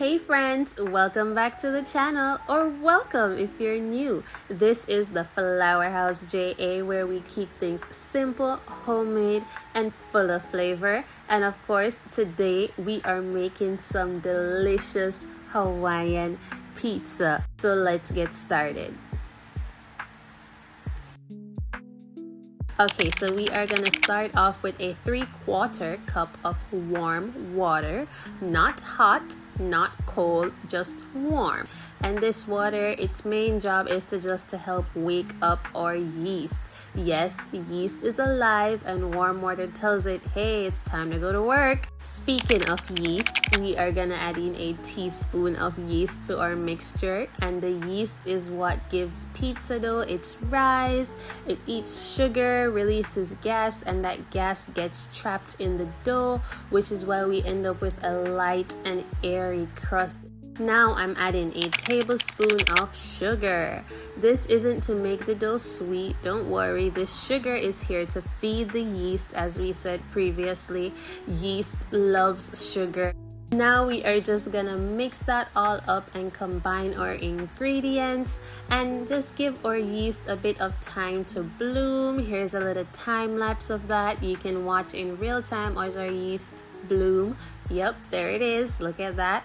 Hey friends, welcome back to the channel, or welcome if you're new. This is the Flower House JA, where we keep things simple, homemade, and full of flavor. And of course, today we are making some delicious Hawaiian pizza. So let's get started. Okay, so we are gonna start off with a 3/4 cup of warm water, not hot, not cold, just warm. And this water, its main job is to help wake up our yeast. Yes, the yeast is alive and warm water tells it, hey, it's time to go to work. Speaking of yeast, we are gonna add in a teaspoon of yeast to our mixture, and the yeast is what gives pizza dough its rise. It eats sugar, releases gas, and that gas gets trapped in the dough, which is why we end up with a light and airy crust. Now I'm adding a tablespoon of sugar. This isn't to make the dough sweet, don't worry. This sugar is here to feed the yeast. As we said previously, yeast loves sugar. Now we are just gonna mix that all up and combine our ingredients and just give our yeast a bit of time to bloom. Here's a little time lapse of that. You can watch in real time as our yeast bloom. Yep, there it is. Look at that.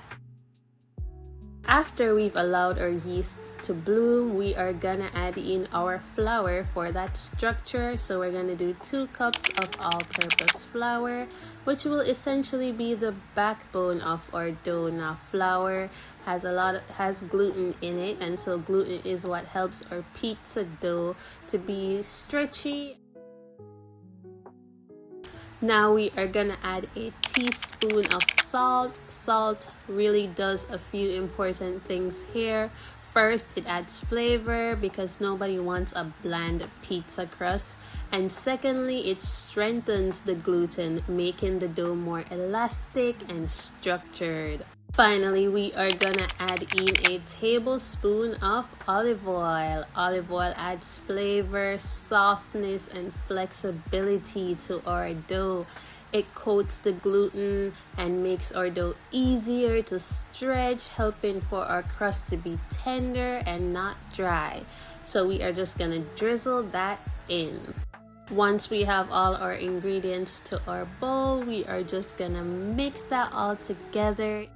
After we've allowed our yeast to bloom, we are gonna add in our flour for that structure. So we're gonna do 2 cups of all-purpose flour, which will essentially be the backbone of our dough. Now, flour has gluten in it, and so gluten is what helps our pizza dough to be stretchy. Now we are gonna add a teaspoon of salt. Salt really does a few important things here. First, it adds flavor because nobody wants a bland pizza crust. And secondly, it strengthens the gluten, making the dough more elastic and structured. Finally, we are gonna add in a tablespoon of olive oil. Olive oil adds flavor, softness, and flexibility to our dough. It coats the gluten and makes our dough easier to stretch, helping for our crust to be tender and not dry. So we are just gonna drizzle that in. Once we have all our ingredients to our bowl, we are just gonna mix that all together.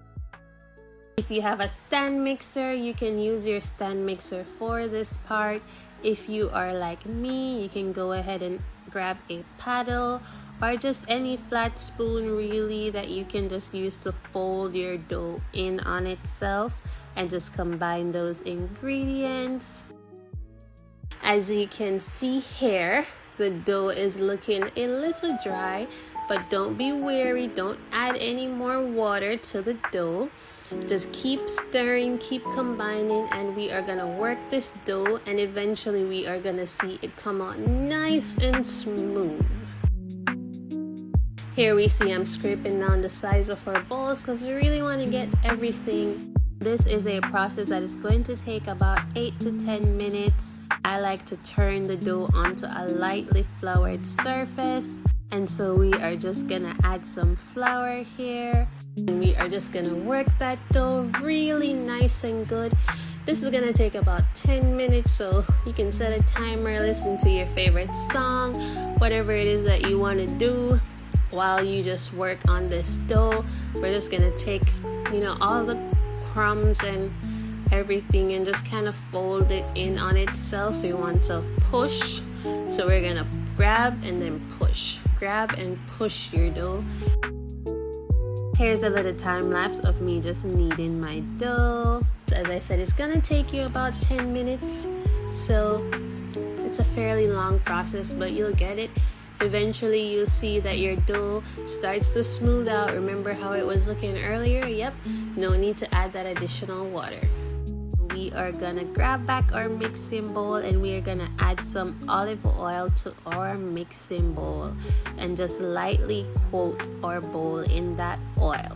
If you have a stand mixer, you can use your stand mixer for this part. If you are like me, you can go ahead and grab a paddle or just any flat spoon really that you can just use to fold your dough in on itself and just combine those ingredients. As you can see here, the dough is looking a little dry, but don't be wary, don't add any more water to the dough. Just keep stirring, keep combining, and we are gonna work this dough, and eventually we are gonna see it come out nice and smooth. Here we see I'm scraping down the sides of our bowls because we really want to get everything. This is a process that is going to take about 8 to 10 minutes. I like to turn the dough onto a lightly floured surface, and so we are just gonna add some flour here. And we are just gonna work that dough really nice and good. This is gonna take about 10 minutes, so you can set a timer, listen to your favorite song, whatever it is that you want to do while you just work on this dough. We're just gonna take, all the crumbs and everything and just kind of fold it in on itself. We want to push, so we're gonna grab and then push. Grab and push your dough. Here's a little time lapse of me just kneading my dough. As I said, it's gonna take you about 10 minutes, so it's a fairly long process, but you'll get it. Eventually you'll see that your dough starts to smooth out. Remember how it was looking earlier? Yep, no need to add that additional water. We are gonna grab back our mixing bowl and we are gonna add some olive oil to our mixing bowl and just lightly coat our bowl in that oil.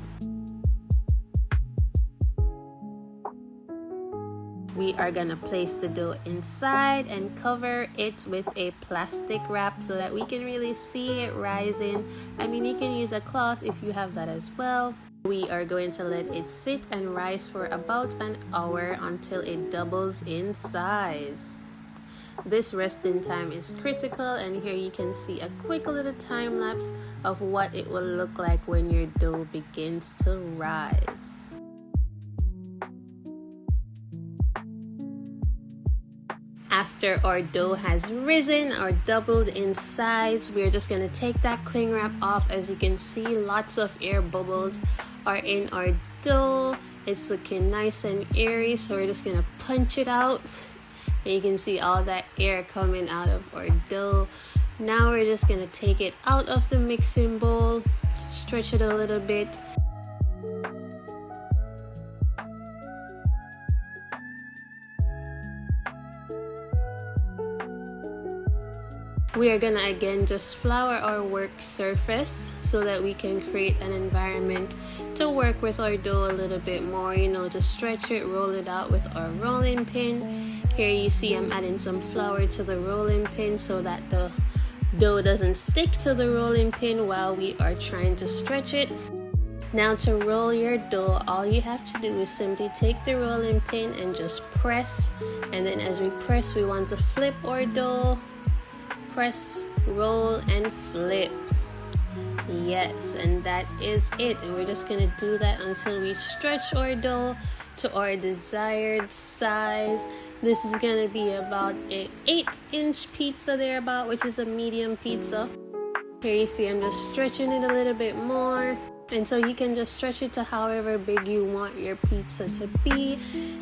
We are gonna place the dough inside and cover it with a plastic wrap so that we can really see it rising. I mean, you can use a cloth if you have that as well. We are going to let it sit and rise for about an hour until it doubles in size. This resting time is critical, and here you can see a quick little time lapse of what it will look like when your dough begins to rise. After our dough has risen or doubled in size, we're just going to take that cling wrap off. As you can see, lots of air bubbles are in our dough. It's looking nice and airy, so we're just going to punch it out. And you can see all that air coming out of our dough. Now we're just going to take it out of the mixing bowl, stretch it a little bit. We are gonna again just flour our work surface so that we can create an environment to work with our dough a little bit more, to stretch it, roll it out with our rolling pin. Here you see I'm adding some flour to the rolling pin so that the dough doesn't stick to the rolling pin while we are trying to stretch it. Now to roll your dough, all you have to do is simply take the rolling pin and just press, and then as we press, we want to flip our dough. Press, roll, and flip. Yes, and that is it. And we're just gonna do that until we stretch our dough to our desired size. This is gonna be about an 8-inch pizza thereabout, which is a medium pizza. Here you see I'm just stretching it a little bit more. And so you can just stretch it to however big you want your pizza to be.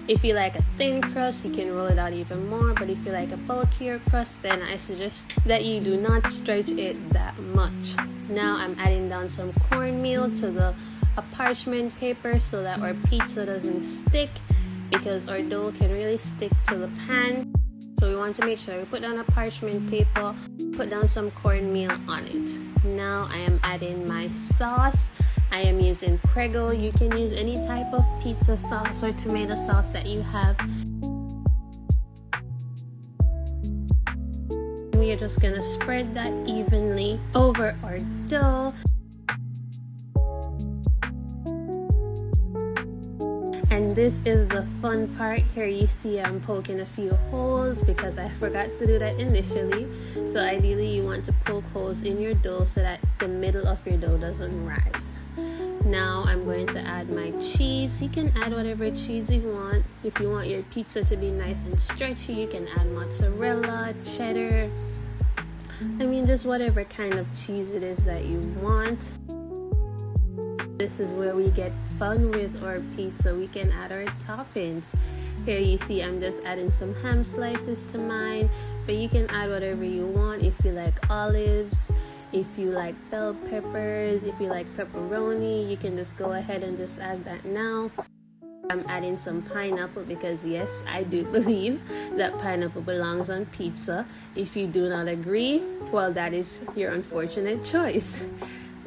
If you like a thin crust, you can roll it out even more. But if you like a bulkier crust, then I suggest that you do not stretch it that much. Now I'm adding down some cornmeal to a parchment paper so that our pizza doesn't stick, because our dough can really stick to the pan. So we want to make sure we put down a parchment paper, put down some cornmeal on it. Now I am adding my sauce. I am using Prego. You can use any type of pizza sauce or tomato sauce that you have. We are just gonna spread that evenly over our dough. And this is the fun part. Here you see I'm poking a few holes because I forgot to do that initially. So ideally you want to poke holes in your dough so that the middle of your dough doesn't rise. Now I'm going to add my cheese. You can add whatever cheese you want. If you want your pizza to be nice and stretchy, you can add mozzarella, cheddar. Just whatever kind of cheese it is that you want. This is where we get fun with our pizza. We can add our toppings. Here you see I'm just adding some ham slices to mine, but you can add whatever you want. If you like olives, if you like bell peppers, if you like pepperoni, you can just go ahead and just add that now. I'm adding some pineapple because yes, I do believe that pineapple belongs on pizza. If you do not agree, well, that is your unfortunate choice.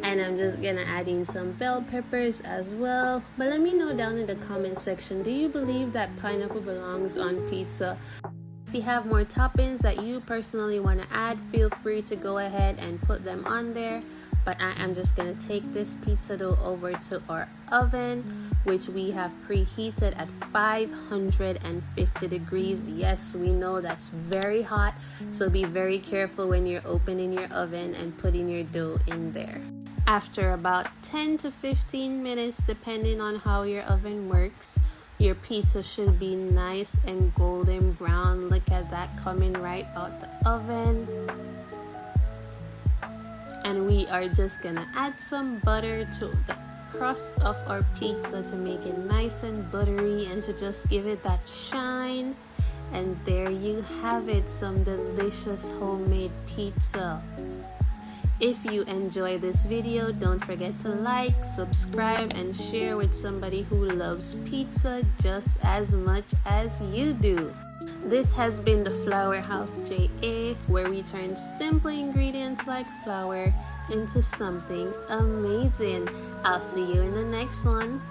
And I'm just gonna add in some bell peppers as well. But let me know down in the comment section, do you believe that pineapple belongs on pizza? If you have more toppings that you personally want to add, feel free to go ahead and put them on there. But I am just gonna take this pizza dough over to our oven, which we have preheated at 550 degrees. Yes, we know that's very hot, so be very careful when you're opening your oven and putting your dough in there. After about 10 to 15 minutes, depending on how your oven works, your pizza should be nice and golden brown. Look at that coming right out the oven. And we are just gonna add some butter to the crust of our pizza to make it nice and buttery and to just give it that shine. And there you have it, some delicious homemade pizza. If you enjoy this video, don't forget to like, subscribe, and share with somebody who loves pizza just as much as you do. This has been the Flour House JA, where we turn simple ingredients like flour into something amazing. I'll see you in the next one.